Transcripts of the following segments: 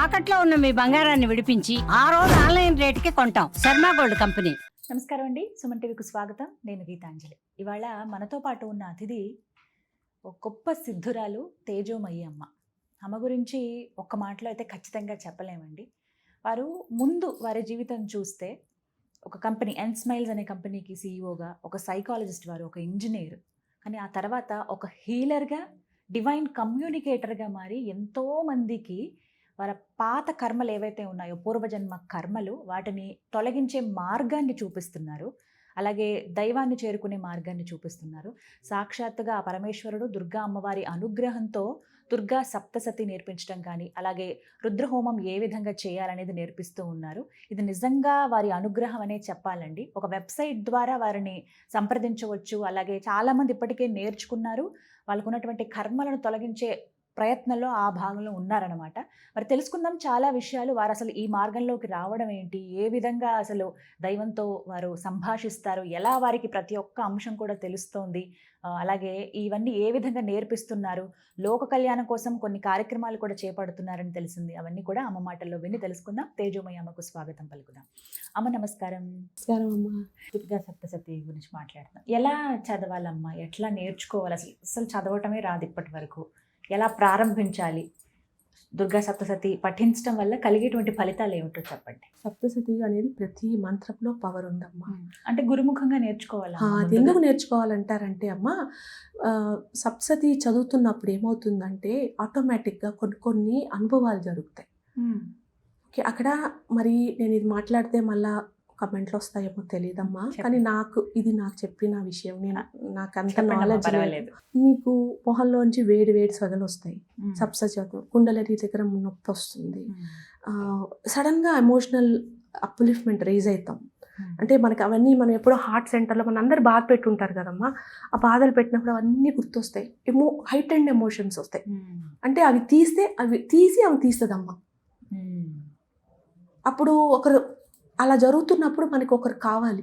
తాకట్లో ఉన్న మీ బంగారాన్ని విడిపించి ఆ రోజు ఆన్లైన్ రేటుకి కొంటాం. Sharma gold company. నమస్కారం అండి, సుమన్ టీవీకి స్వాగతం. నేను గీతాంజలి. ఇవాళ మనతో పాటు ఉన్న అతిథి ఒక గొప్ప సిద్ధురాలు తేజోమయి అమ్మ. అమ్మ గురించి ఒక్క మాటలో అయితే ఖచ్చితంగా చెప్పలేమండి. వారు ముందు వారి జీవితం చూస్తే ఒక కంపెనీ ఎన్స్మైల్స్ అనే కంపెనీకి సీఈఓగా, ఒక సైకాలజిస్ట్, వారు ఒక ఇంజనీర్, కానీ ఆ తర్వాత ఒక హీలర్గా, డివైన్ కమ్యూనికేటర్గా మారి ఎంతోమందికి వారి పాత కర్మలు ఏవైతే ఉన్నాయో, పూర్వజన్మ కర్మలు, వాటిని తొలగించే మార్గాన్ని చూపిస్తున్నారు. అలాగే దైవాన్ని చేరుకునే మార్గాన్ని చూపిస్తున్నారు. సాక్షాత్తుగా ఆ పరమేశ్వరుడు దుర్గా అమ్మవారి అనుగ్రహంతో దుర్గా సప్తసతి నేర్పించడం కానీ, అలాగే రుద్రహోమం ఏ విధంగా చేయాలనేది నేర్పిస్తూ ఉన్నారు. ఇది నిజంగా వారి అనుగ్రహం అనే చెప్పాలండి. ఒక వెబ్సైట్ ద్వారా వారిని సంప్రదించవచ్చు. అలాగే చాలామంది ఇప్పటికే నేర్చుకున్నారు. వాళ్ళకు ఉన్నటువంటి కర్మలను తొలగించే ప్రయత్నంలో ఆ భాగంలో ఉన్నారనమాట. మరి తెలుసుకుందాం చాలా విషయాలు. వారు అసలు ఈ మార్గంలోకి రావడం ఏంటి, ఏ విధంగా అసలు దైవంతో వారు సంభాషిస్తారు, ఎలా వారికి ప్రతి ఒక్క అంశం కూడా తెలుస్తోంది, అలాగే ఇవన్నీ ఏ విధంగా నేర్పిస్తున్నారు, లోక కళ్యాణం కోసం కొన్ని కార్యక్రమాలు కూడా చేపడుతున్నారని తెలిసింది. అవన్నీ కూడా అమ్మ మాటల్లో విని తెలుసుకుందాం. తేజోమయి అమ్మకు స్వాగతం పలుకుదాం. అమ్మ నమస్కారం. నమస్కారం అమ్మ. దుర్గా సప్తసతి గురించి మాట్లాడుతున్నాం. ఎలా చదవాలమ్మా, ఎట్లా నేర్చుకోవాలి, అసలు చదవటమే రాదు ఇప్పటి వరకు, ఎలా ప్రారంభించాలి? దుర్గా సప్తసతి పఠించడం వల్ల కలిగేటువంటి ఫలితాలు ఏమిటో చెప్పండి. సప్తసతి అనేది ప్రతి మంత్రంలో పవర్ ఉందమ్మా. అంటే గురుముఖంగా నేర్చుకోవాలా? అది ఎందుకు నేర్చుకోవాలంటారంటే అమ్మ, సప్తసతి చదువుతున్నప్పుడు ఏమవుతుందంటే ఆటోమేటిక్గా కొన్ని అనుభవాలు జరుగుతాయి. ఓకే, అక్కడ మరి నేను ఇది మాట్లాడితే మళ్ళా కమెంట్లు వస్తాయేమో తెలియదమ్మా, కానీ నాకు చెప్పిన విషయం, నాకు అంత నాలెడ్జ్ లేదు. మీకు మొహంలోంచి వేడి సొదలు వస్తాయి సప్తసతి చదువు, కుండలరీ దగ్గర నొప్పి వస్తుంది, సడన్గా ఎమోషనల్ అప్లిఫ్ట్మెంట్ రేజ్ అవుతాం. అంటే మనకి అవన్నీ, మనం ఎప్పుడో హార్ట్ సెంటర్లో మన అందరు బాధ పెట్టుంటారు కదమ్మా, ఆ బాధలు పెట్టినప్పుడు అవన్నీ గుర్తొస్తాయి. హైట్ అండ్ ఎమోషన్స్ వస్తాయి. అంటే అవి తీస్తుందమ్మా. అప్పుడు ఒకరు అలా జరుగుతున్నప్పుడు మనకి ఒకరు కావాలి.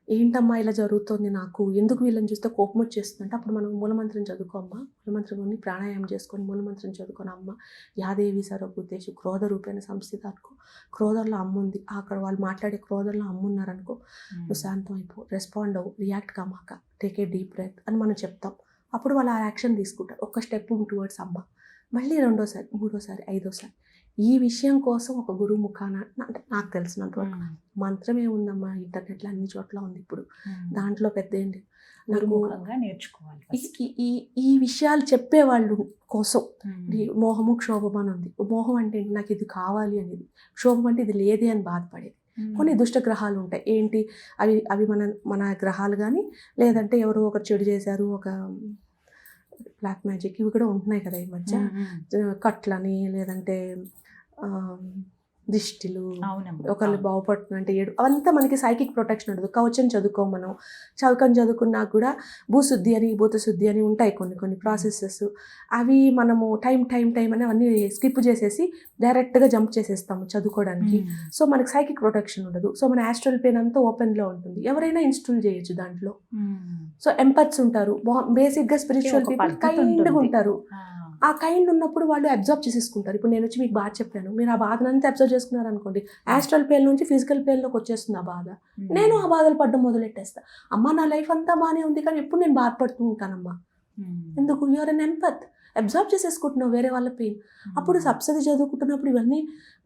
ఏంటమ్మా ఇలా జరుగుతుంది, నాకు ఎందుకు వీళ్ళని చూస్తే కోపం వచ్చేస్తుంది అంటే, అప్పుడు మనం మూలమంత్రం చదువుకోమ్మా, మూలమంత్రం ప్రాణాయామం చేసుకొని మూలమంత్రం చదువుకొని, అమ్మ యాదేవి సర్వభూతేషు క్రోధ రూపేణ సంస్థిత అనుకో, క్రోధంలో అమ్మ ఉంది, అక్కడ వాళ్ళు మాట్లాడే క్రోధంలో అమ్మ ఉన్నారనుకో, నువ్వు శాంతం అయిపో, రెస్పాండ్ అవ్వు, రియాక్ట్ కామాక, టేక్ ఏ డీప్ బ్రెత్ అని మనం చెప్తాం. అప్పుడు వాళ్ళు ఆ యాక్షన్ తీసుకుంటారు. ఒక స్టెప్ టువర్డ్స్ అమ్మ, మళ్ళీ రెండోసారి, మూడోసారి, ఐదోసారి. ఈ విషయం కోసం ఒక గురువు ముఖాన, అంటే నాకు తెలిసినంతవరకు మంత్రం ఏముందమ్మా, ఇంటర్నెట్లో అన్ని చోట్ల ఉంది ఇప్పుడు, దాంట్లో పెద్ద ఏంటి, నేర్చుకోవాలి. ఈ విషయాలు చెప్పేవాళ్ళు కోసం. మోహము క్షోభం అని ఉంది. మోహం అంటే నాకు ఇది కావాలి అనేది, క్షోభం అంటే ఇది లేదే అని బాధపడేది. కొన్ని దుష్ట గ్రహాలు ఉంటాయి. ఏంటి అవి మన గ్రహాలు కానీ, లేదంటే ఎవరో ఒకరు చెడు చేశారు, ఒక బ్లాక్ మ్యాజిక్, ఇవి కూడా ఉంటున్నాయి కదా ఈ మధ్య, కట్లని, లేదంటే దిష్టిలు, ఒకళ్ళు బాగుపడుతున్నా అంటే ఏడు, అవంతా మనకి సైకిక్ ప్రొటెక్షన్ ఉండదు. కవచం చదువుకోం మనం, చదువుకున్నా కూడా భూశుద్ధి అని, భూతశుద్ధి అని ఉంటాయి కొన్ని ప్రాసెసెస్. అవి మనము టైం అని అవన్నీ స్కిప్ చేసేసి డైరెక్ట్గా జంప్ చేసేస్తాము చదువుకోవడానికి. సో మనకి సైకిక్ ప్రొటెక్షన్ ఉండదు. సో మన యాస్ట్రల్ ప్లేన్ అంతా ఓపెన్లో ఉంటుంది, ఎవరైనా ఇన్స్టాల్ చేయొచ్చు దాంట్లో. సో ఎంపత్స్ ఉంటారు, బేసిక్గా స్పిరిచువల్ పీపుల్ కైండ్గా ఉంటారు. ఆ కైండ్ ఉన్నప్పుడు వాళ్ళు అబ్జర్వ్ చేసేసుకుంటారు. ఇప్పుడు నేను వచ్చి మీకు బాధ చెప్పాను, మీరు ఆ బాధనంతా అబ్జర్వ్ చేసుకున్నారు అనుకోండి, యాస్ట్రల్ ప్లేన్ నుంచి ఫిజికల్ ప్లేన్లోకి వచ్చేస్తుంది ఆ బాధ. నేను ఆ బాధలు పడ్డం మొదలెట్టేస్తా. అమ్మ నా లైఫ్ అంతా బాగానే ఉంది, కానీ ఎప్పుడు నేను బాధపడుతూ ఉంటానమ్మా. ఎందుకు? యూఆర్ ఎన్ ఎంపత్, అబ్జర్వ్ చేసేసుకుంటున్నావు వేరే వాళ్ళ పెయిన్. అప్పుడు సప్తసతి చదువుకుంటున్నప్పుడు ఇవన్నీ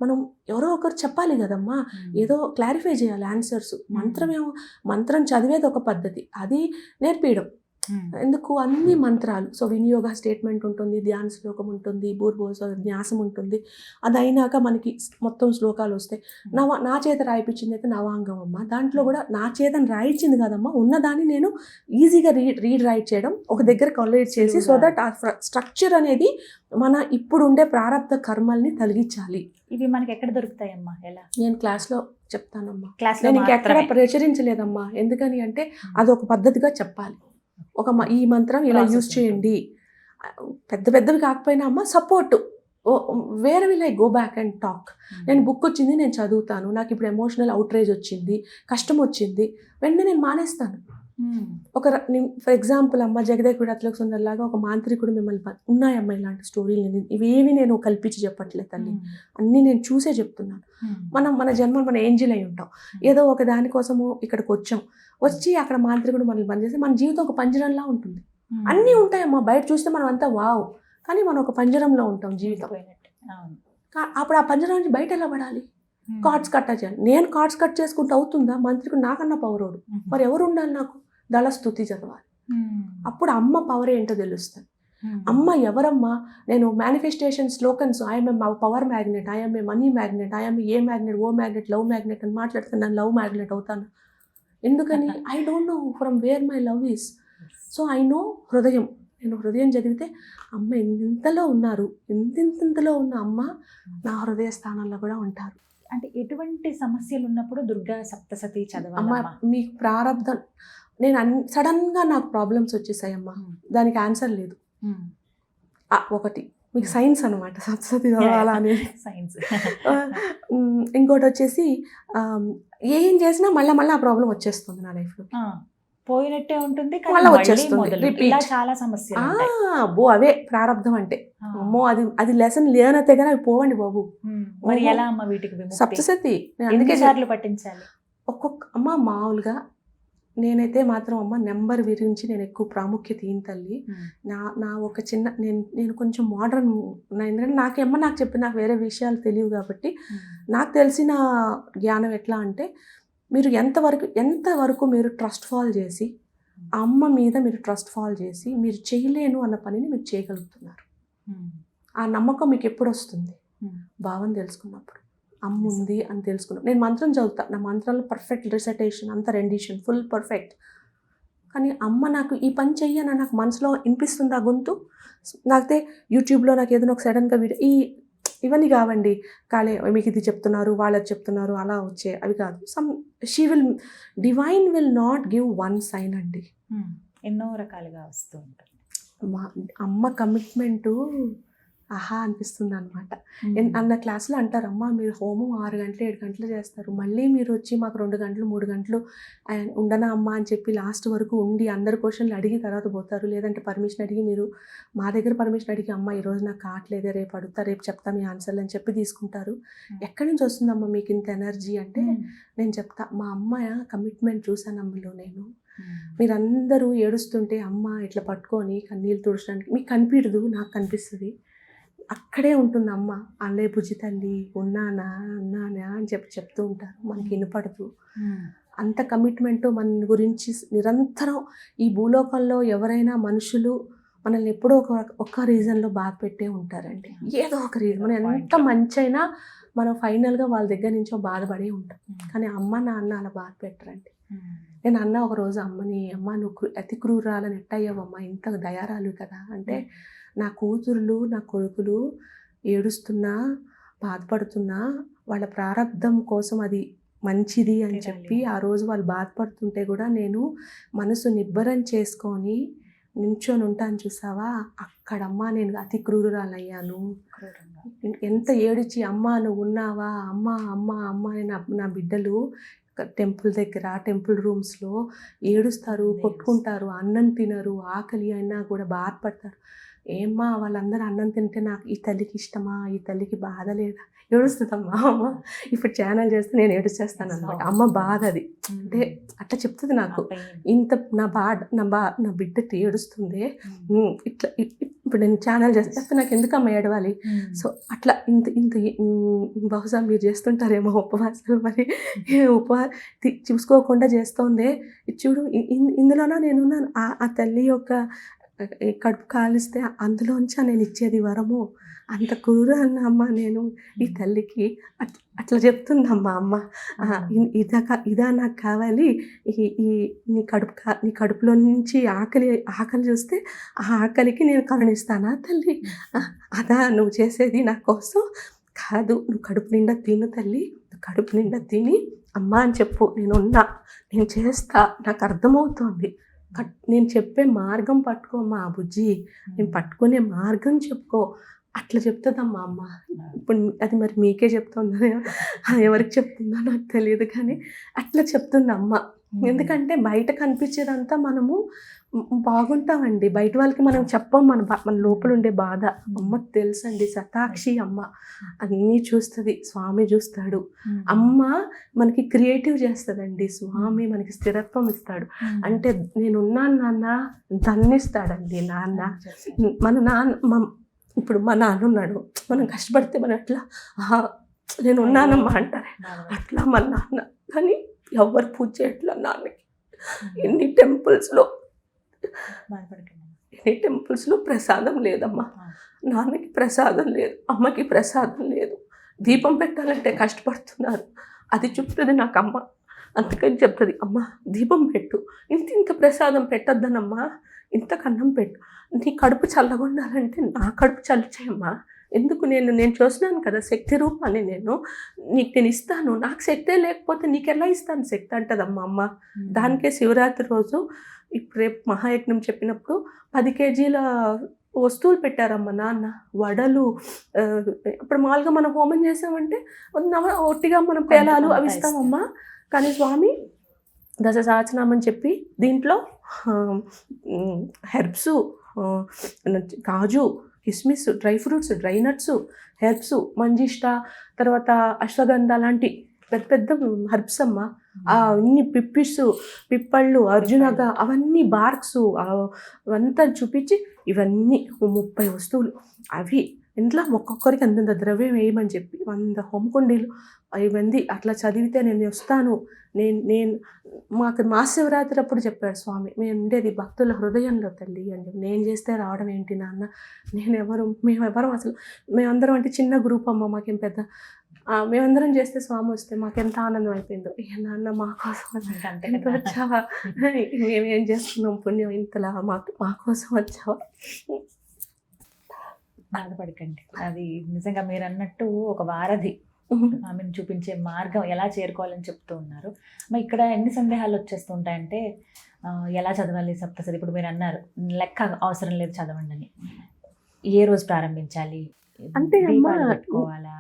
మనం ఎవరో ఒకరు చెప్పాలి కదమ్మా, ఏదో క్లారిఫై చేయాలి ఆన్సర్స్. మంత్రం చదివేది ఒక పద్ధతి, అది నేర్పించడం ఎందుకు, అన్ని మంత్రాలు. సో వినియోగ స్టేట్మెంట్ ఉంటుంది, ధ్యాన శ్లోకం ఉంటుంది, భూర్భువస్వ న్యాసం ఉంటుంది. అది అయినాక మనకి మొత్తం శ్లోకాలు వస్తాయి. నా చేత రాయిపించింది అయితే నవాంగం అమ్మ. దాంట్లో కూడా నా చేతను రాయించింది కదమ్మా, ఉన్నదాన్ని నేను ఈజీగా రైట్ చేయడం, ఒక దగ్గర కొలేట్ చేసి, సో దట్ ఆ స్ట్రక్చర్ అనేది మన ఇప్పుడు ఉండే ప్రారంభ కర్మల్ని తొలగించాలి. ఇవి మనకి ఎక్కడ దొరుకుతాయమ్మా? ఎలా? నేను క్లాస్లో చెప్తానమ్మా, నేను ఇంకెక్కడ ప్రచురించలేదమ్మా. ఎందుకని అంటే అదొక పద్ధతిగా చెప్పాలి. ఈ మంత్రం ఇలా యూజ్ చేయండి, పెద్దవి కాకపోయినా అమ్మ support, where will I go back and talk. నేను బుక్ వచ్చింది, నేను చదువుతాను, నాకు ఇప్పుడు ఎమోషనల్ అవుట్రేజ్ వచ్చింది, కష్టం వచ్చింది, వెంటనే నేను మానేస్తాను. ఫర్ ఎగ్జాంపుల్ అమ్మ జగదేకుడు అతలకు సుందర్లాగా ఒక మాంత్రికుడు మిమ్మల్ని ఉన్నాయమ్మా ఇలాంటి స్టోరీలు. ఇవేవి నేను కల్పించి చెప్పట్లేదు తల్లి, అన్నీ నేను చూసే చెప్తున్నాను. మన జన్మ మన ఏంజిల్ అయి ఉంటాం, ఏదో ఒక దానికోసము ఇక్కడికి వచ్చి అక్కడ మాంత్రికుడు మనల్ని పనిచేస్తే మన జీవితం ఒక పంజరంలా ఉంటుంది. అన్నీ ఉంటాయమ్మా, బయట చూస్తే మనం అంతా వావ్, కానీ మనం ఒక పంజరంలో ఉంటాం జీవితం. అప్పుడు ఆ పంజరం నుంచి బయట ఎలా పడాలి? కార్డ్స్ కట్ చేయాలి. నేను కార్డ్స్ కట్ చేసుకుంటూ అవుతుందా? మంత్రికుడు నాకన్నా పవరోడు, మరి ఎవరు ఉండాలి? నాకు దళ స్తుతి చదవాలి. అప్పుడు అమ్మ పవర్ ఏంటో తెలుస్తుంది. అమ్మ ఎవరమ్మా? నేను manifestation slogans, I am a power magnet, I am a money magnet, I am a magnet, oh magnet, love magnet అని మాట్లాడుతాను. నేను లవ్ మ్యాగ్నెట్ అవుతాను. ఎందుకని? I don't know from where my love is. So I know హృదయం. నేను హృదయం చదివితే అమ్మ ఎంతలో ఉన్నారు, ఎంతలో ఉన్న అమ్మ నా హృదయ స్థానంలో కూడా ఉంటారు. అంటే ఎటువంటి సమస్యలు ఉన్నప్పుడు దుర్గా సప్తసతి చదవాలి? అమ్మ మీకు ప్రారంధం, నేను సడన్గా నాకు ప్రాబ్లమ్స్ వచ్చేసాయమ్మా, దానికి ఆన్సర్ లేదు. ఒకటి మీకు సైన్స్ అనమాట, సప్తసతి చదవాలా అనేది సైన్స్. ఇంకోటి వచ్చేసి ఏం చేసినా మళ్ళీ ఆ ప్రాబ్లం వచ్చేస్తుంది నా లైఫ్లో, పోయినట్టే ఉంటుంది, మళ్ళీ వచ్చేస్తుంది. చాలా సమస్యలు. అబ్బో అవే ప్రారంధం అంటే. అమ్మో అది లెసన్ లేనైతే కానీ అవి పోవండి బాబు. మరి ఎలా అమ్మ వీటికి సప్తసతి అందుకే సార్లు పట్టించాలి? ఒక్కొక్క అమ్మ మామూలుగా నేనైతే మాత్రం అమ్మ నెంబర్ గురించి నేను ఎక్కువ ప్రాముఖ్యత ఇన్ తల్లి. నా ఒక చిన్న నేను కొంచెం మోడర్న్, ఎందుకంటే నాకు చెప్పి నాకు వేరే విషయాలు తెలియవు కాబట్టి నాకు తెలిసిన జ్ఞానం ఎట్లా అంటే, మీరు ఎంతవరకు మీరు ట్రస్ట్ ఫాల్ చేసి అమ్మ మీద మీరు ట్రస్ట్ ఫాల్ చేసి మీరు చేయలేను అన్న పనిని మీరు చేయగలుగుతున్నారు. ఆ నమ్మకం మీకు ఎప్పుడు వస్తుంది? భావం తెలుసుకున్నప్పుడు. అమ్మ ఉంది అని తెలుసుకున్నాం. నేను మంత్రం చదువుతా, నా మంత్రంలో పర్ఫెక్ట్ రిసైటేషన్, అంత రెండిషన్ ఫుల్ పర్ఫెక్ట్. కానీ అమ్మ నాకు ఈ పని చెయ్యని నాకు మనసులో వినిపిస్తుంది ఆ గొంతు. నాకైతే యూట్యూబ్లో నాకు ఏదైనా ఒక సడన్గా వీడియో ఇవన్నీ కావండి, కాలే మీకు ఇది చెప్తున్నారు, వాళ్ళకి చెప్తున్నారు, అలా వచ్చే అవి కాదు. Divine will not give one sine అండి, ఎన్నో రకాలుగా వస్తూ ఉంటుంది. అమ్మ కమిట్మెంటు ఆహా అనిపిస్తుంది అనమాట. అన్న క్లాస్లో అంటారు, అమ్మ మీరు హోమం 6 గంటలు 7 గంటలు చేస్తారు, మళ్ళీ మీరు వచ్చి మాకు 2 గంటలు 3 గంటలు ఉండనా అమ్మ అని చెప్పి లాస్ట్ వరకు ఉండి అందరు క్వశ్చన్లు అడిగి తర్వాత పోతారు. లేదంటే పర్మిషన్ అడిగి, మీరు మా దగ్గర పర్మిషన్ అడిగి అమ్మ ఈరోజు నాకు కావట్లేదే, రేపు అడుగుతా, రేపు చెప్తా మీ ఆన్సర్లు అని చెప్పి తీసుకుంటారు. ఎక్కడి నుంచి వస్తుందమ్మా మీకు ఇంత ఎనర్జీ అంటే నేను చెప్తా, మా అమ్మ కమిట్మెంట్ చూసాను అమ్మలో నేను. మీరందరూ ఏడుస్తుంటే అమ్మ ఇట్లా పట్టుకొని కన్నీళ్ళు తుడచడానికి మీకు కనిపించదు, నాకు కనిపిస్తుంది. అక్కడే ఉంటుంది అమ్మ. అల్లే బుజ్జి తల్లి ఉన్నానా అని చెప్తూ ఉంటారు, మనకి వినపడదు. అంత కమిట్మెంట్ మన గురించి నిరంతరం. ఈ భూలోకంలో ఎవరైనా మనుషులు మనల్ని ఎప్పుడో ఒక రీజన్లో బాధ పెట్టే ఉంటారండి, ఏదో ఒక రీజన్. మనం ఎంత మంచి అయినా మనం ఫైనల్గా వాళ్ళ దగ్గర నుంచో బాధపడే ఉంటాం. కానీ అమ్మ నాన్న అలా బాధ పెట్టరండి. నేను అన్న ఒకరోజు అమ్మని, అమ్మ నువ్వు అతి క్రూరాలని ఎట్టయ్యావమ్మా, ఇంత దయారాలు కదా అంటే, నా కూతురులు నా కొడుకులు ఏడుస్తున్నా బాధపడుతున్నా వాళ్ళ ప్రారంధం కోసం అది మంచిది అని చెప్పి ఆ రోజు వాళ్ళు బాధపడుతుంటే కూడా నేను మనసు నిబ్బరం చేసుకొని నించొని ఉంటాను చూసావా, అక్కడమ్మా నేను అతి క్రూరురాలయ్యాను. ఎంత ఏడిచి అమ్మ నువ్వు ఉన్నావా, అమ్మ అమ్మ అమ్మ అని నా బిడ్డలు టెంపుల్ దగ్గర టెంపుల్ రూమ్స్లో ఏడుస్తారు, కొట్టుకుంటారు, అన్నం తినరు, ఆకలి అయినా కూడా బాధపడతారు. ఏమ్మా వాళ్ళందరూ అన్నం తింటే నాకు ఈ తల్లికి ఇష్టమా, ఈ తల్లికి బాధ లేదా? ఏడుస్తుందమ్మా అమ్మ. ఇప్పుడు ఛానల్ చేస్తే నేను ఏడుచేస్తాను అనమాట. అమ్మ బాధ అది అంటే అట్లా చెప్తుంది నాకు. ఇంత నా బిడ్డ ఏడుస్తుంది ఇట్లా. ఇప్పుడు నేను ఛానల్ చేస్తే నాకు ఎందుకమ్మా ఏడవాలి? సో అట్లా ఇంత బహుశా మీరు చేస్తుంటారేమో ఉపవాసాలు, మరి చూసుకోకుండా చేస్తోందే. చూడు ఇందులోనా నేనున్నాను. ఆ తల్లి యొక్క కడుపు కాలిస్తే అందులోంచి నేను ఇచ్చేది వరము. అంత క్రూరాన్న అమ్మ నేను ఈ తల్లికి. అట్లా చెప్తుందమ్మా అమ్మ, ఇదా నాకు కావాలి, నీ కడుపులో నుంచి ఆకలి చూస్తే ఆ ఆకలికి నేను కరుణిస్తానా తల్లి? అదా నువ్వు చేసేది నా కోసం? కాదు, నువ్వు కడుపు నిండా తిను తల్లి, కడుపు నిండా తిని అమ్మ అని చెప్పు, నేను చేస్తా, నాకు అర్థమవుతోంది. నేను చెప్పే మార్గం పట్టుకోమ్మా బుజ్జి, నేను పట్టుకునే మార్గం చెప్పుకో, అట్లా చెప్తుందమ్మా అమ్మ. ఇప్పుడు అది మరి మీకే చెప్తుందో ఎవరికి చెప్తుందో నాకు తెలియదు, కానీ అట్లా చెప్తుంది అమ్మ. ఎందుకంటే బయట కనిపించేదంతా మనము బాగుంటామండి, బయట వాళ్ళకి మనం చెప్పం మన లోపల ఉండే బాధ. అమ్మకి తెలుసండి, శతాక్షి అమ్మ అన్నీ చూస్తుంది, స్వామి చూస్తాడు. అమ్మ మనకి క్రియేటివ్ చేస్తుందండి, స్వామి మనకి స్థిరత్వం ఇస్తాడు. అంటే నేనున్నాను నాన్న, ధన్నిస్తాడండి నాన్న. మన నాన్న ఇప్పుడు మా నాన్న ఉన్నాడు, మనం కష్టపడితే మనం అట్లా నేను ఉన్నానమ్మా అంటారే, అట్లా మా నాన్న. కానీ ఎవరు పూజ చేయట్లా నాన్నకి. ఎన్ని టెంపుల్స్లో ప్రసాదం లేదమ్మా, నాన్నకి ప్రసాదం లేదు, అమ్మకి ప్రసాదం లేదు. దీపం పెట్టాలంటే కష్టపడుతున్నారు, అది చెప్తుంది నాకు అమ్మ. అందుకని చెప్తుంది, అమ్మ దీపం పెట్టు, ఇంత ప్రసాదం పెట్టద్దనమ్మా, ఇంత కన్నం పెట్టు, నీ కడుపు చల్లగా ఉండాలంటే నా కడుపు చల్లిచేయమ్మా. ఎందుకు నేను చూసినాను కదా శక్తి రూపాన్ని, నీకు నేను ఇస్తాను, నాకు శక్తే లేకపోతే నీకెలా ఇస్తాను శక్తి అంటదమ్మా అమ్మ. దానికే శివరాత్రి రోజు ఇప్పుడు రేపు మహాయజ్ఞం చెప్పినప్పుడు 10 కేజీల వస్తువులు పెట్టారమ్మ నాన్న. వడలు, ఇప్పుడు మామూలుగా మనం హోమం చేసామంటే ఒట్టిగా మనం పేలాలు అవి ఇస్తామమ్మా. కానీ స్వామి దశ సహస్రనామని చెప్పి దీంట్లో హెర్బ్స్, కాజు, కిస్మిస్, dry fruits, dry nuts, herbs, manjistha, తర్వాత అశ్వగంధ లాంటి పెద్ద పెద్ద హెర్బ్స్ అమ్మ. అన్ని పిప్పళ్ళు, అర్జునగా, అవన్నీ బార్క్స్ అవంతా చూపించి ఇవన్నీ 30 వస్తువులు. అవి ఇంట్లో ఒక్కొక్కరికి అంతంత ద్రవ్యం వేయమని చెప్పి 100 హోమకుండీలు ఇవన్నీ అట్లా చదివితే నేను వస్తాను. నేను మాకు మహాశివరాత్రి అప్పుడు చెప్పాడు స్వామి, మేము ఉండేది భక్తుల హృదయంలో తల్లి అని చెప్పి. నేను చేస్తే రావడం ఏంటి నాన్న, మేమెవరం అసలు, మేమందరం అంటే చిన్న గ్రూప్ అమ్మ, మాకేం పెద్ద, మేమందరం చేస్తే స్వామి వస్తే మాకెంత ఆనందం అయిపోయిందో. నాన్న మా కోసం వచ్చావా, మేమేం చేస్తున్నాం పుణ్యం ఇంతలా, మా కోసం వచ్చావా. బాధపడకండి, అది నిజంగా మీరు అన్నట్టు ఒక వారధి ఆమెను చూపించే మార్గం ఎలా చేరుకోవాలని చెప్తూ ఉన్నారు. మరి ఇక్కడ ఎన్ని సందేహాలు వచ్చేస్తుంటాయంటే, ఎలా చదవాలి సప్తశతి. ఇప్పుడు మీరు అన్నారు లెక్క అవసరం లేదు చదవండి అని, ఏ రోజు ప్రారంభించాలి అంటే పెట్టుకోవాలా,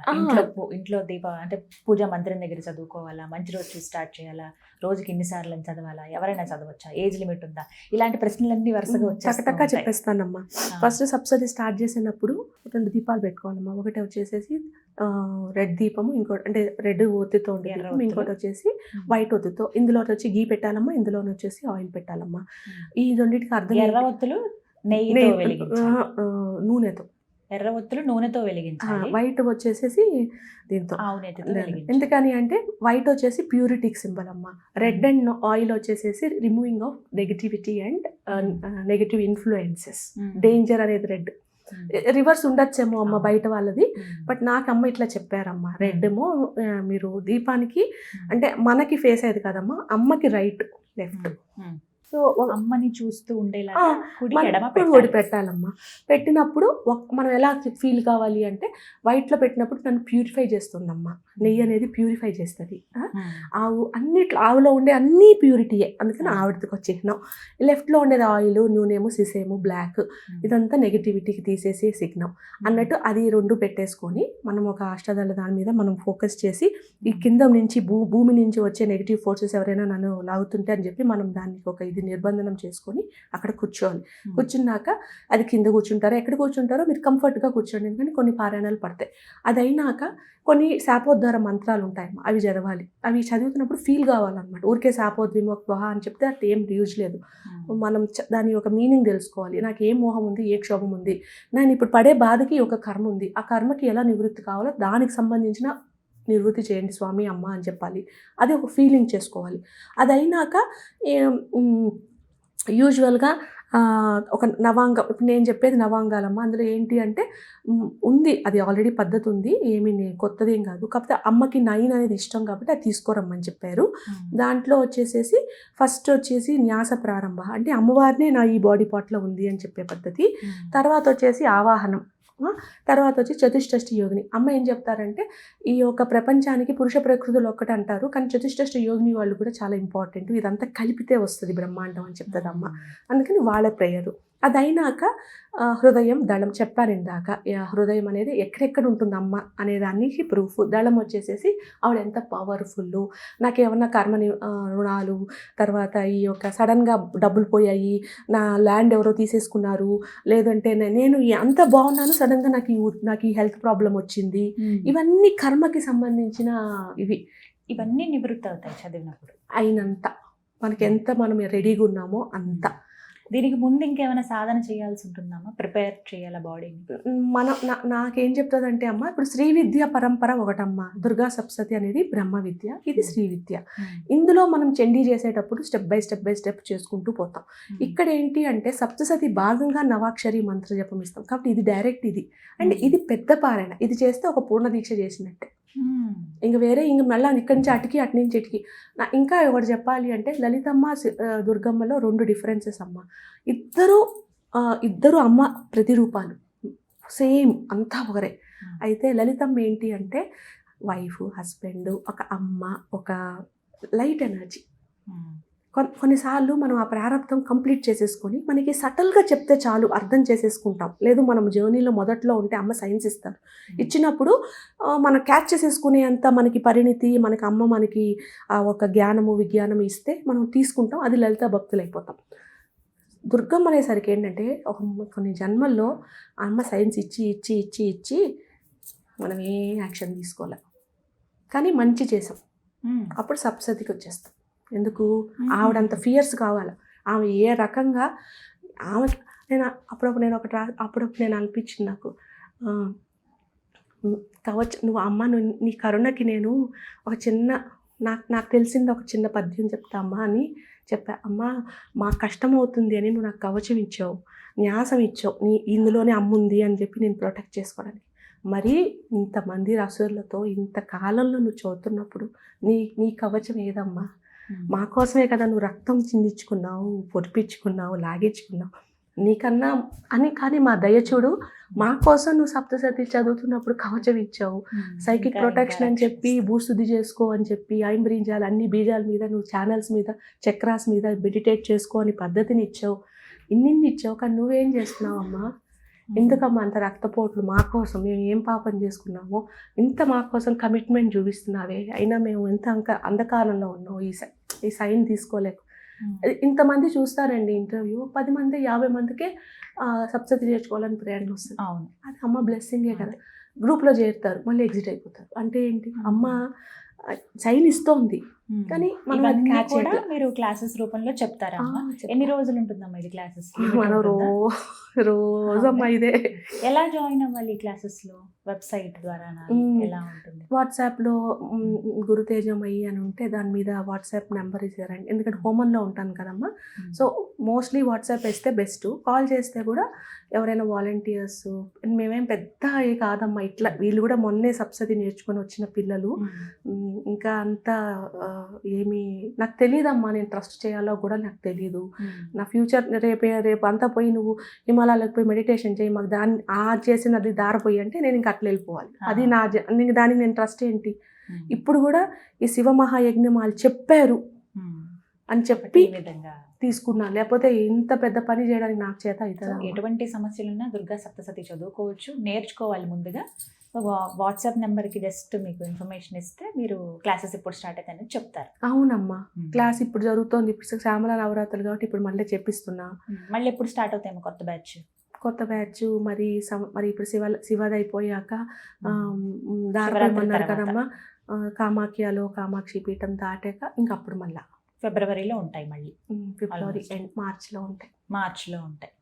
ఇంట్లో అంటే పూజా మందిరం దగ్గర చదువుకోవాలా, మంచి రోజు చూసి స్టార్ట్ చేయాలా, రోజుకి ఎన్నిసార్లు అని చదవాలా, ఎవరైనా చదవచ్చా, ఏజ్ లిమిట్ ఉందా, ఇలాంటి ప్రశ్నలన్నీ వరుసగా చక్కగా చెప్పేస్తానమ్మా. ఫస్ట్ సప్తశతి స్టార్ట్ చేసినప్పుడు 2 దీపాలు పెట్టుకోవాలమ్మా. ఒకటి వచ్చేసేసి రెడ్ దీపము, ఇంకోటి అంటే రెడ్ ఒత్తితో ఉండే దీపం, ఇంకోటి వచ్చేసి వైట్ ఒత్తితో. ఇందులో వచ్చి గీ పెట్టాలమ్మా, ఇందులో వచ్చేసి ఆయిల్ పెట్టాలమ్మా. ఈ రెండింటికి అర్థం ఎర్ర ఒత్తులు నెయ్యితో వెలిగించాలి, నూనెతో, ఎర్ర ఒత్తులు నూనెతో వెలిగించాలి, వైట్ వచ్చేసేసి దీంతో. ఎందుకని అంటే వైట్ వచ్చేసి ప్యూరిటీకి సింబల్ అమ్మ, రెడ్ అండ్ ఆయిల్ వచ్చేసేసి removing of negativity and negative influences, danger అనేది రెడ్. రివర్స్ ఉండొచ్చేమో అమ్మ బయట వాళ్ళది, బట్ నాకు అమ్మ ఇట్లా చెప్పారమ్మా. రెడ్ ఏమో మీరు దీపానికి అంటే మనకి ఫేస్ అయ్యేది కదమ్మా, అమ్మకి రైట్ లెఫ్ట్. సో అమ్మని చూస్తూ ఉండేలా ఒడి పెట్టాలమ్మా. పెట్టినప్పుడు మనం ఎలా ఫీల్ కావాలి అంటే, వైట్లో పెట్టినప్పుడు నన్ను ప్యూరిఫై చేస్తుందమ్మా, నెయ్యి అనేది ప్యూరిఫై చేస్తుంది. ఆవులో ఉండే అన్నీ ప్యూరిటీయే, అందుకని ఆవిడకి వచ్చేసినాం. లెఫ్ట్లో ఉండేది ఆయిల్, నూనెము, సిసేము, బ్లాక్, ఇదంతా నెగిటివిటీకి తీసేసి సిగ్నం అన్నట్టు. అది 2 పెట్టేసుకొని మనం ఒక అష్టదళ దాని మీద మనం ఫోకస్ చేసి, ఈ కింద నుంచి భూమి నుంచి వచ్చే నెగిటివ్ ఫోర్సెస్ ఎవరైనా నన్ను లాగుతుంటే అని చెప్పి మనం దానికి ఒక నిర్బంధనం చేసుకొని అక్కడ కూర్చోవాలి. కూర్చున్నాక అది కింద కూర్చుంటారో ఎక్కడ కూర్చుంటారో మీరు కంఫర్ట్గా కూర్చోండి, ఎందుకంటే కొన్ని పారాయణాలు పడతాయి. అది అయినాక కొన్ని శాపోద్ధార మంత్రాలు ఉంటాయి, అవి చదవాలి. అవి చదువుతున్నప్పుడు ఫీల్ కావాలన్నమాట. ఊరికే శాపోద్విమోహ అని చెప్తే అట్లా ఏం యూజ్ లేదు. మనం దాని ఒక మీనింగ్ తెలుసుకోవాలి. నాకు ఏ మోహం ఉంది, ఏ క్షోభం ఉంది, నేను ఇప్పుడు పడే బాధకి ఒక కర్మ ఉంది, ఆ కర్మకి ఎలా నివృత్తి కావాలో దానికి సంబంధించిన నివృత్తి చేయండి స్వామి అమ్మ అని చెప్పాలి. అది ఒక ఫీలింగ్ చేసుకోవాలి. అది అయినాక యూజువల్గా ఒక నవాంగం, ఇప్పుడు నేను చెప్పేది నవాంగాలమ్మ. అందులో ఏంటి అంటే ఉంది, అది ఆల్రెడీ పద్ధతి ఉంది, ఏమీ కొత్తది ఏం కాదు. కాకపోతే అమ్మకి 9 అనేది ఇష్టం కాబట్టి అది తీసుకోరమ్మని చెప్పారు. దాంట్లో వచ్చేసేసి ఫస్ట్ వచ్చేసి న్యాస ప్రారంభ అంటే అమ్మవారినే నా ఈ బాడీ పార్ట్లో ఉంది అని చెప్పే పద్ధతి. తర్వాత వచ్చేసి ఆవాహనం, తర్వాత వచ్చి చతుష్టష్టి యోగిని. అమ్మ ఏం చెప్తారంటే, ఈ యొక్క ప్రపంచానికి పురుష ప్రకృతులు ఒక్కటి అంటారు, కానీ చతుష్టష్టి యోగిని వాళ్ళు కూడా చాలా ఇంపార్టెంట్, ఇదంతా కలిపితే వస్తుంది బ్రహ్మాండం అని చెప్తుంది అమ్మ. అందుకని వాళ్ళ ప్రేయరు. అది అయినాక హృదయం దళం చెప్పాను ఇందాక. హృదయం అనేది ఎక్కడెక్కడ ఉంటుంది అమ్మ అనే దానికి ప్రూఫ్. దళం వచ్చేసేసి ఆవిడ ఎంత పవర్ఫుల్, నాకేమన్నా రుణాలు, తర్వాత ఈ యొక్క సడన్గా డబ్బులు పోయాయి, నా ల్యాండ్ ఎవరో తీసేసుకున్నారు, లేదంటే నేను అంత బాగున్నాను సడన్గా నాకు ఈ హెల్త్ ప్రాబ్లం వచ్చింది. ఇవన్నీ కర్మకి సంబంధించిన ఇవన్నీ నివృత్తి అవుతాయి చదివినప్పుడు. అయినంత మనకి ఎంత మనం రెడీగా ఉన్నామో అంత. దీనికి ముందు ఇంకేమైనా సాధన చేయాల్సి ఉంటుందమ్మా? ప్రిపేర్ చేయాలా బాడీని? నాకేం చెప్తుందంటే అమ్మ, ఇప్పుడు శ్రీ విద్య పరంపర ఒకటమ్మ. దుర్గా సప్తశతి అనేది బ్రహ్మ విద్య, ఇది శ్రీ విద్య. ఇందులో మనం చండీ చేసేటప్పుడు స్టెప్ బై స్టెప్ చేసుకుంటూ పోతాం. ఇక్కడ ఏంటి అంటే సప్తశతి భాగంగా నవాక్షరి మంత్ర జపం ఇస్తాం కాబట్టి ఇది డైరెక్ట్ ఇది. అండ్ ఇది పెద్ద పారాయణ. ఇది చేస్తే ఒక పూర్ణ దీక్ష చేసినట్టే. ఇంక మళ్ళీ ఇక్కడి నుంచి అటు నుంచి ఇటుకి. ఇంకా ఒకటి చెప్పాలి అంటే లలితమ్మ దుర్గమ్మలో 2 డిఫరెన్సెస్ అమ్మ. ఇద్దరు అమ్మ ప్రతిరూపాలు, సేమ్ అంతా ఒకరే. అయితే లలితమ్మ ఏంటి అంటే వైఫ్, హస్బెండ్, ఒక అమ్మ, ఒక లైట్ ఎనర్జీ. కొన్నిసార్లు మనం ఆ ప్రారంభం కంప్లీట్ చేసేసుకొని మనకి సటల్గా చెప్తే చాలు అర్థం చేసేసుకుంటాం. లేదు మనం జర్నీలో మొదట్లో ఉంటే అమ్మ సైన్స్ ఇస్తారు. ఇచ్చినప్పుడు మనం క్యాచ్ చేసేసుకునే అంత మనకి పరిణితి, మనకి అమ్మ మనకి ఒక జ్ఞానము విజ్ఞానం ఇస్తే మనం తీసుకుంటాం. అది లలిత భక్తులు అయిపోతాం. దుర్గమ్మ అనేసరికి ఏంటంటే కొన్ని జన్మల్లో అమ్మ సైన్స్ ఇచ్చి మనం ఏ యాక్షన్ తీసుకోవాలి, కానీ మంచి చేసాం. అప్పుడు సప్తశతికి వచ్చేస్తాం. ఎందుకు? ఆవిడంత ఫియర్స్ కావాలి. ఆమె ఏ రకంగా అప్పుడప్పుడు నేను అనిపించింది నాకు, కావచ్చు నువ్వు అమ్మ, నీ కరుణకి నేను ఒక చిన్న నాకు తెలిసింది ఒక చిన్న పద్యం చెప్తా అమ్మా అని చెప్పా. అమ్మ, మాకు కష్టం అవుతుంది అని నువ్వు నాకు కవచం ఇచ్చావు, న్యాసం ఇచ్చావు, ఇందులోనే అమ్ముంది అని చెప్పి నేను ప్రొటెక్ట్ చేసుకోవడానికి. మరి ఇంతమంది రసులతో ఇంత కాలంలో నువ్వు చదువుతున్నప్పుడు నీ కవచం ఏదమ్మా? మా కోసమే కదా నువ్వు రక్తం చిందించుకున్నావు, పొడిపించుకున్నావు, లాగించుకున్నావు, నీకన్నా అని. కానీ మా దయచూడు, మా కోసం నువ్వు సప్తశతి చదువుతున్నప్పుడు కవచం ఇచ్చావు, సైకిక్ ప్రొటెక్షన్ అని చెప్పి, భూశుద్ధి చేసుకో అని చెప్పి, ఐంబ్రీంజాలు అన్ని బీజాల మీద, నువ్వు ఛానల్స్ మీద, చక్రాస్ మీద మెడిటేట్ చేసుకో అని పద్ధతిని ఇచ్చావు, ఇన్నిన్ని ఇచ్చావు. కానీ నువ్వేం చేస్తున్నావు అమ్మా? ఎందుకమ్మా అంత రక్తపోట్లు మా కోసం? మేము ఏం పాపం చేసుకున్నామో ఇంత మా కోసం కమిట్మెంట్ చూపిస్తున్నావే, అయినా మేము ఎంత అంధకారంలో ఉన్నాం, ఈ సైన్ తీసుకోలేక. ఇంతమంది చూస్తారండి ఇంటర్వ్యూ, 10 మంది 50 మందికే సప్తశతి చేర్చుకోవాలని ప్రేరణ వస్తుంది. అవును, అది అమ్మ బ్లెస్సింగే కదా. గ్రూప్లో చేరుతారు, మళ్ళీ ఎగ్జిట్ అయిపోతారు. అంటే ఏంటి? అమ్మ సైన్ ఇస్తోంది, కానీ మనం కూడా మీరు క్లాసెస్ రూపంలో చెప్తారా? ఎన్ని రోజులు ఉంటుందమ్మా ఇది క్లాసెస్? మనం రోజమ్మా ఇదే. ఎలా జాయిన్ అవ్వాలి ఈ క్లాసెస్ లో? వెబ్సైట్ ద్వారా ఎలా ఉంటుంది? వాట్సాప్లో గురుతేజమయ్యి అని ఉంటే దాని మీద వాట్సాప్ నెంబర్ ఇచ్చారండి. ఎందుకంటే హోమంలో ఉంటాను కదమ్మా, సో మోస్ట్లీ వాట్సాప్ వేస్తే బెస్ట్. కాల్ చేస్తే కూడా ఎవరైనా వాలంటీర్స్, మేమేం పెద్ద కాదమ్మా, ఇట్లా వీళ్ళు కూడా మొన్నే సప్తశతి నేర్చుకొని వచ్చిన పిల్లలు. ఇంకా అంతా ఏమి నాకు తెలియదమ్మా, నేను ట్రస్ట్ చేయాలో కూడా నాకు తెలియదు. నా ఫ్యూచర్ రేపు అంతా పోయి నువ్వు హిమాలయాలకు పోయి మెడిటేషన్ చేయి, మాకు చేసినది దారిపోయి అంటే నేను ఇంకా అట్లా వెళ్ళిపోవాలి. అది దానికి నేను ట్రస్ట్ ఏంటి? ఇప్పుడు కూడా ఈ శివ మహాయజ్ఞం వాళ్ళు చెప్పారు అని చెప్పి తీసుకున్నాను, లేకపోతే ఇంత పెద్ద పని చేయడానికి నాకు చేత అవుతుంది. ఎటువంటి సమస్యలున్నా దుర్గా సప్తశతి చదువుకోవచ్చు, నేర్చుకోవాలి. ముందుగా వాట్సాప్ నెంబర్కి జస్ట్ మీకు ఇన్ఫర్మేషన్ ఇస్తే మీరు క్లాసెస్ ఇప్పుడు స్టార్ట్ అవుతాయని చెప్తారు. అవునమ్మా, క్లాస్ ఇప్పుడు జరుగుతోంది. ఇప్పుడు శ్యామల నవరాత్రులు కాబట్టి ఇప్పుడు మళ్ళీ చెప్పిస్తున్నా. మళ్ళీ ఎప్పుడు స్టార్ట్ అవుతాయేమో కొత్త బ్యాచ్? మరి ఇప్పుడు శివది అయిపోయాక దారిపోయమన్నారు కదమ్మా, కామాఖ్యలో కామాక్షి పీఠం దాటాక ఇంకా అప్పుడు మళ్ళీ ఫిబ్రవరిలో ఉంటాయి, మళ్ళీ ఫిబ్రవరి ఎండ్ మార్చ్లో ఉంటాయి.